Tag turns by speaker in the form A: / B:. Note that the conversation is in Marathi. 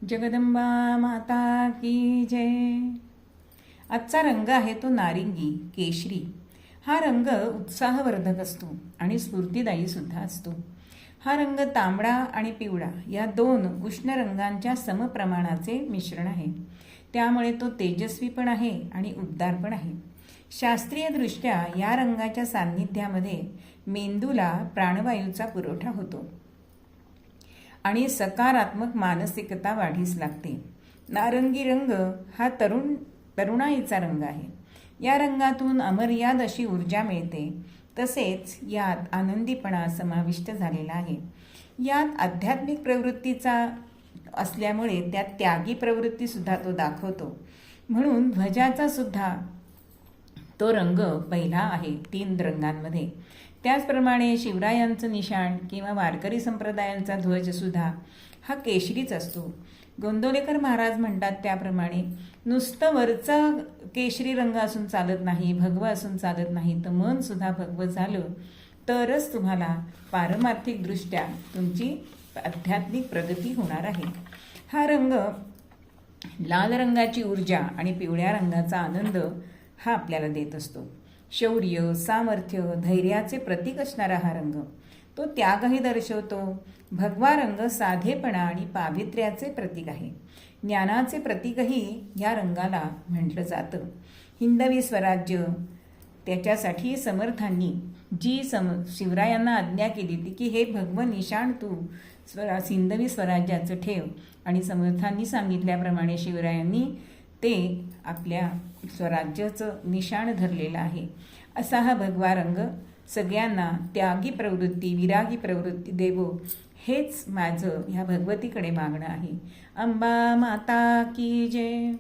A: जगदंबा माता की जय. आजचा रंग आहे तो नारिंगी केशरी. हा रंग उत्साहवर्धक असतो आणि स्फूर्तिदायी सुद्धा असतो. हा रंग तांबडा आणि पिवळा या दोन उष्ण रंगांच्या समप्रमाणाचे मिश्रण आहे. त्यामुळे तो तेजस्वी पण आहे आणि उबदार पण आहे. शास्त्रीयदृष्ट्या या रंगाच्या सान्निध्यामध्ये मेंदूला प्राणवायूचा पुरवठा होतो आणि सकारात्मक मानसिकता वाढीस लागते. नारंगी रंग हा तरुणाईचा रंग आहे. या रंगातून अमर्याद अशी ऊर्जा मिळते. तसेच यात आनंदीपणा समाविष्ट झालेला आहे. यात आध्यात्मिक प्रवृत्तीचा असल्यामुळे त्यात त्यागी प्रवृत्तीसुद्धा तो दाखवतो. म्हणून ध्वजाचा सुद्धा तो रंग पहिला आहे 3 रंगांमध्ये. त्याचप्रमाणे शिवरायांचं निशाण किंवा वारकरी संप्रदायांचा ध्वजसुद्धा हा केशरीच असतो. गोंदवलेकर महाराज म्हणतात त्याप्रमाणे नुसतं वरचं केशरी रंग असून चालत नाही, भगवं असून चालत नाही, तर मनसुद्धा भगवं झालं तरच तुम्हाला पारमार्थिकदृष्ट्या तुमची आध्यात्मिक प्रगती होणार आहे. हा रंग लाल रंगाची ऊर्जा आणि पिवळ्या रंगाचा आनंद हा आपल्याला देत असतो. शौर्य, सामर्थ्य, धैर्याचे प्रतीक असणारा हा रंग तो त्यागही दर्शवतो. भगवा रंग साधेपणा आणि पावित्र्याचे प्रतीक आहे. ज्ञानाचे प्रतीकही या रंगाला म्हटलं जातं. हिंदवी स्वराज्य त्याच्यासाठी समर्थांनी जी शिवरायांना आज्ञा केली ती की हे भगवन निशाण तू हिंदवी स्वराज्याचं ठेव, आणि समर्थांनी सांगितल्याप्रमाणे शिवरायांनी ते आपल्या स्वराज्याचं निशाण धरलेलं आहे. असा हा भगवा रंग सगळ्यांना त्यागी प्रवृत्ती, विरागी प्रवृत्ती देवो, हेच माझं ह्या भगवतीकडे मागणं आहे. अंबा माता की जय.